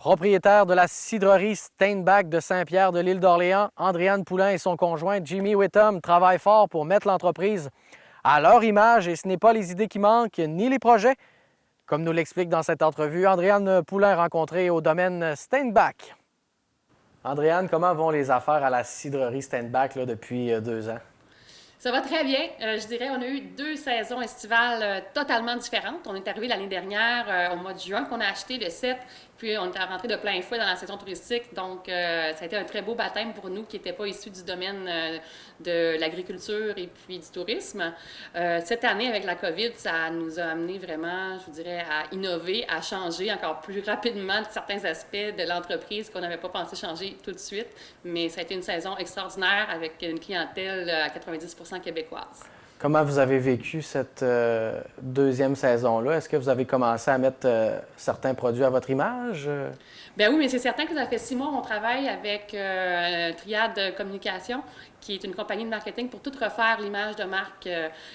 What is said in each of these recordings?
Propriétaire de la cidrerie Steinbach de Saint-Pierre de l'île d'Orléans, Andréane Poulain et son conjoint Jimmy Whittam travaillent fort pour mettre l'entreprise à leur image et ce n'est pas les idées qui manquent ni les projets. Comme nous l'explique dans cette entrevue, Andréane Poulain rencontrée au domaine Steinbach. Andréane, comment vont les affaires à la cidrerie Steinbach depuis 2 ans? Ça va très bien. Je dirais on a eu 2 saisons estivales totalement différentes. On est arrivé l'année dernière au mois de juin qu'on a acheté le 7, puis on est rentré de plein fouet dans la saison touristique. Donc, ça a été un très beau baptême pour nous qui n'étaient pas issus du domaine de l'agriculture et puis du tourisme. Cette année, avec la COVID, ça nous a amené vraiment, je vous dirais, à innover, à changer encore plus rapidement certains aspects de l'entreprise qu'on n'avait pas pensé changer tout de suite. Mais ça a été une saison extraordinaire avec une clientèle à 90% québécoise. Comment vous avez vécu cette deuxième saison-là? Est-ce que vous avez commencé à mettre certains produits à votre image? Ben oui, mais c'est certain que ça fait 6 mois qu'on travaille avec Triade Communication, qui est une compagnie de marketing pour tout refaire l'image de marque.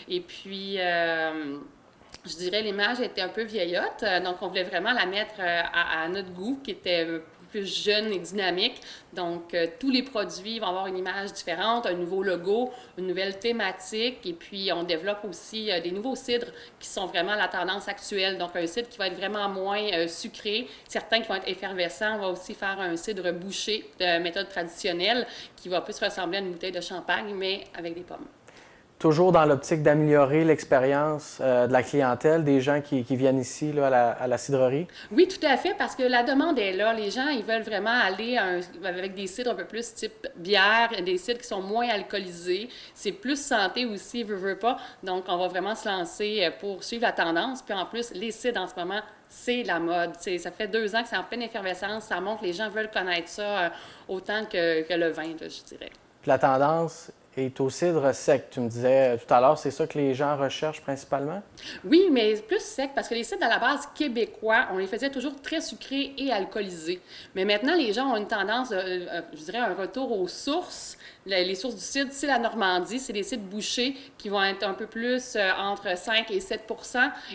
Et puis, je dirais, l'image était un peu vieillotte, donc on voulait vraiment la mettre à notre goût, qui était plus jeune et dynamique. Donc, tous les produits vont avoir une image différente, un nouveau logo, une nouvelle thématique. Et puis, on développe aussi des nouveaux cidres qui sont vraiment la tendance actuelle. Donc, un cidre qui va être vraiment moins sucré, certains qui vont être effervescents. On va aussi faire un cidre bouché de méthode traditionnelle qui va plus ressembler à une bouteille de champagne, mais avec des pommes. Toujours dans l'optique d'améliorer l'expérience de la clientèle, des gens qui viennent ici là, à la cidrerie? Oui, tout à fait, parce que la demande est là. Les gens, ils veulent vraiment aller avec des cidres un peu plus type bière, des cidres qui sont moins alcoolisés. C'est plus santé aussi, veut pas. Donc, on va vraiment se lancer pour suivre la tendance. Puis en plus, les cidres en ce moment, c'est la mode. Ça fait 2 ans que c'est en pleine effervescence. Ça montre que les gens veulent connaître ça autant que le vin, là, je dirais. Puis la tendance est au cidre sec. Tu me disais tout à l'heure, c'est ça que les gens recherchent principalement? Oui, mais plus sec, parce que les cidres à la base québécois, on les faisait toujours très sucrés et alcoolisés. Mais maintenant, les gens ont une tendance, je dirais, un retour aux sources. Les sources du cidre, c'est la Normandie, c'est des cidres bouchés qui vont être un peu plus entre 5 et 7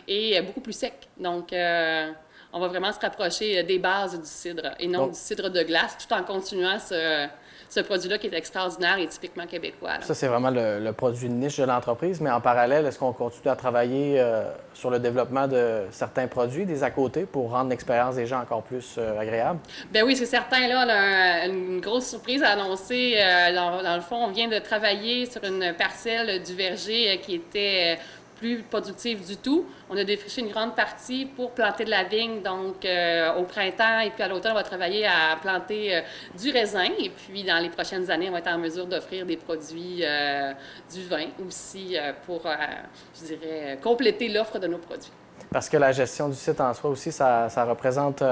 et beaucoup plus secs. Donc, on va vraiment se rapprocher des bases du cidre et non Donc, du cidre de glace, tout en continuant ce produit-là qui est extraordinaire et typiquement québécois, là. ça, c'est vraiment le produit de niche de l'entreprise, mais en parallèle, est-ce qu'on continue à travailler sur le développement de certains produits, des à côté, pour rendre l'expérience des gens encore plus agréable? Ben oui, c'est certain. Là, on a une grosse surprise à annoncer. Dans le fond, on vient de travailler sur une parcelle du verger qui était plus productive du tout. On a défriché une grande partie pour planter de la vigne. Donc, au printemps et puis à l'automne, on va travailler à planter du raisin. Et puis, dans les prochaines années, on va être en mesure d'offrir des produits du vin aussi pour, je dirais, compléter l'offre de nos produits. Parce que la gestion du site en soi aussi, ça représente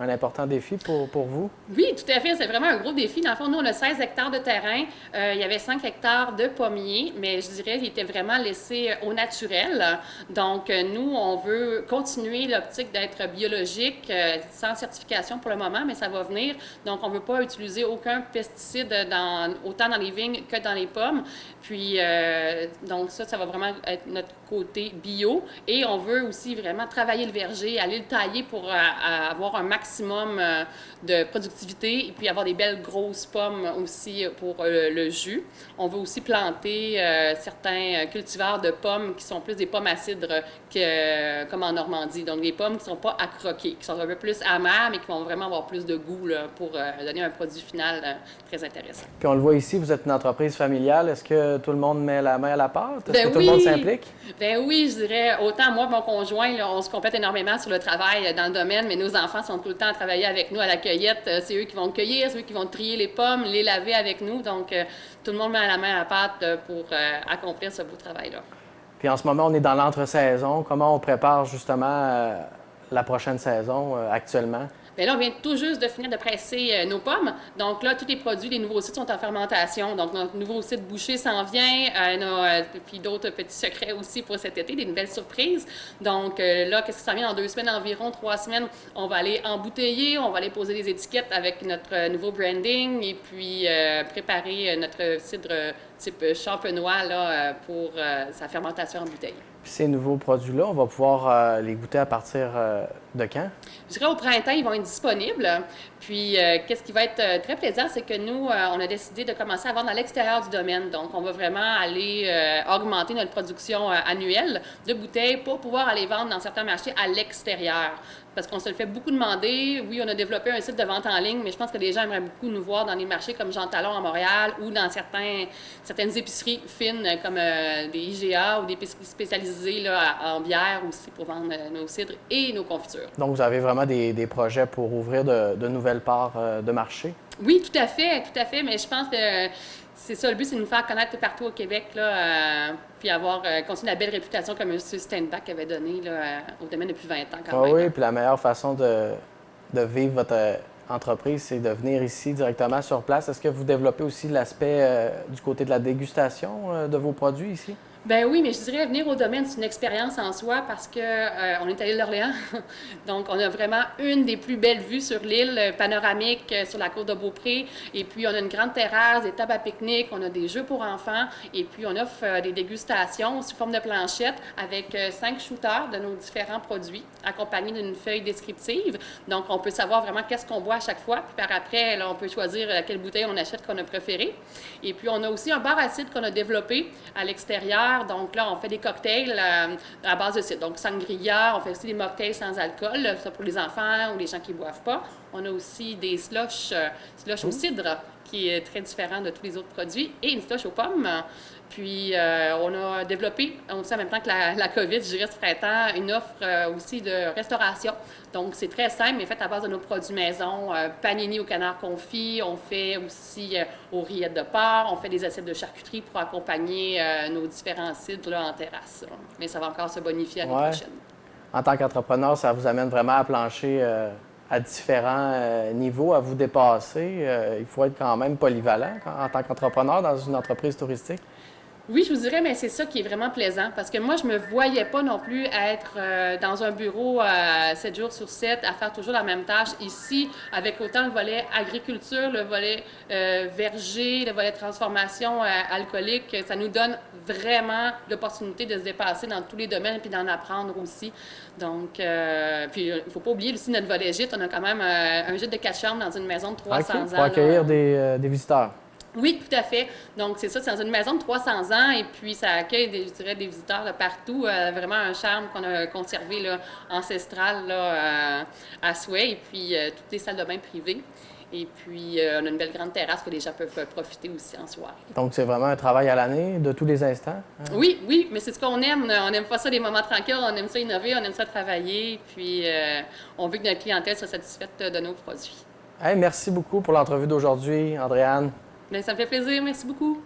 un important défi pour vous. Oui, tout à fait. C'est vraiment un gros défi. Dans le fond, nous, on a 16 hectares de terrain. Il y avait 5 hectares de pommiers, mais je dirais qu'ils étaient vraiment laissés au naturel. Donc, nous, on veut continuer l'optique d'être biologique, sans certification pour le moment, mais ça va venir. Donc, on ne veut pas utiliser aucun pesticide autant dans les vignes que dans les pommes. Puis, donc ça va vraiment être notre côté bio. Et on veut aussi vraiment travailler le verger, aller le tailler pour avoir un maximum de productivité et puis avoir des belles grosses pommes aussi pour le jus. On veut aussi planter certains cultivars de pommes qui sont plus des pommes à cidre comme en Normandie. Donc des pommes qui ne sont pas à croquer, qui sont un peu plus amères mais qui vont vraiment avoir plus de goût là, pour donner un produit final très intéressant. Puis on le voit ici, vous êtes une entreprise familiale. Est-ce que tout le monde met la main à la pâte? Est-ce Ben que tout le monde oui! s'implique? Ben oui, je dirais, autant moi et mon conjoint, là, on se complète énormément sur le travail dans le domaine, mais nos enfants sont tout le temps à travailler avec nous à la cueillette. C'est eux qui vont cueillir, c'est eux qui vont trier les pommes, les laver avec nous. Donc, tout le monde met la main à la pâte pour accomplir ce beau travail-là. Puis en ce moment, on est dans l'entre-saison. Comment on prépare justement la prochaine saison actuellement? Bien là, on vient tout juste de finir de presser nos pommes. Donc là, tous les produits, les nouveaux sites sont en fermentation. Donc notre nouveau site bouché s'en vient. Puis d'autres petits secrets aussi pour cet été, des nouvelles surprises. Donc là, qu'est-ce que ça vient dans 2 semaines environ, 3 semaines? On va aller embouteiller, on va aller poser des étiquettes avec notre nouveau branding et puis préparer notre cidre type champenois là, pour sa fermentation en bouteille. Puis ces nouveaux produits-là, on va pouvoir les goûter à partir de quand? Je dirais au printemps, ils vont être disponibles. Puis, qu'est-ce qui va être très plaisant, c'est que nous, on a décidé de commencer à vendre à l'extérieur du domaine. Donc, on va vraiment aller augmenter notre production annuelle de bouteilles pour pouvoir aller vendre dans certains marchés à l'extérieur. Parce qu'on se le fait beaucoup demander. Oui, on a développé un site de vente en ligne, mais je pense que les gens aimeraient beaucoup nous voir dans des marchés comme Jean Talon à Montréal ou dans certaines épiceries fines comme des IGA ou des épiceries spécialisées là, en bière aussi pour vendre nos cidres et nos confitures. Donc, vous avez vraiment des projets pour ouvrir de nouvelles parts de marché? Oui, tout à fait, mais je pense que c'est ça, le but, c'est de nous faire connaître partout au Québec, là, puis avoir continué la belle réputation que M. Steinbach avait donnée là, au domaine depuis 20 ans quand même. Oui, puis la meilleure façon de vivre votre entreprise, c'est de venir ici directement sur place. Est-ce que vous développez aussi l'aspect du côté de la dégustation de vos produits ici? Ben oui, mais je dirais venir au domaine, c'est une expérience en soi parce que on est à l'île d'Orléans. Donc, on a vraiment une des plus belles vues sur l'île, panoramique sur la côte de Beaupré. Et puis, on a une grande terrasse, des tables à pique-nique, on a des jeux pour enfants. Et puis, on offre des dégustations sous forme de planchette avec 5 shooters de nos différents produits, accompagnés d'une feuille descriptive. Donc, on peut savoir vraiment qu'est-ce qu'on boit à chaque fois. Puis, par après, là, on peut choisir quelle bouteille on achète qu'on a préférée. Et puis, on a aussi un bar acide qu'on a développé à l'extérieur. Donc là, on fait des cocktails à base de cidre. Donc, sangria, on fait aussi des mocktails sans alcool, ça pour les enfants ou les gens qui ne boivent pas. On a aussi des slushs au cidre, qui est très différent de tous les autres produits, et une slush aux pommes. Puis, on a développé, aussi en même temps que la COVID, je dirais, ce printemps, une offre aussi de restauration. Donc, c'est très simple, mais fait à base de nos produits maison. Panini au canard confit, on fait aussi aux rillettes de porc, on fait des assiettes de charcuterie pour accompagner nos différents cidres là, en terrasse. Là. Mais ça va encore se bonifier l'année prochaine. En tant qu'entrepreneur, ça vous amène vraiment à plancher à différents niveaux, à vous dépasser. Il faut être quand même polyvalent en tant qu'entrepreneur dans une entreprise touristique. Oui, je vous dirais, mais c'est ça qui est vraiment plaisant parce que moi, je me voyais pas non plus être dans un bureau 7 jours sur 7 à faire toujours la même tâche. Ici, avec autant le volet agriculture, le volet verger, le volet transformation alcoolique, ça nous donne vraiment l'opportunité de se dépasser dans tous les domaines et puis d'en apprendre aussi. Donc, puis il ne faut pas oublier aussi notre volet gîte. On a quand même un gîte de 4 chambres dans une maison de 300 ans. Pour accueillir des visiteurs. Oui, tout à fait. Donc, c'est ça, c'est dans une maison de 300 ans et puis ça accueille, je dirais, des visiteurs de partout. Vraiment un charme qu'on a conservé là, ancestral là, à souhait. Et puis, toutes les salles de bain privées. Et puis, on a une belle grande terrasse que les gens peuvent profiter aussi en soirée. Donc, c'est vraiment un travail à l'année, de tous les instants? Hein? Oui, mais c'est ce qu'on aime. On n'aime pas ça, des moments tranquilles. On aime ça innover, on aime ça travailler. Puis, on veut que notre clientèle soit satisfaite de nos produits. Hey, merci beaucoup pour l'entrevue d'aujourd'hui, Andréane. Bien, ça me fait plaisir. Merci beaucoup.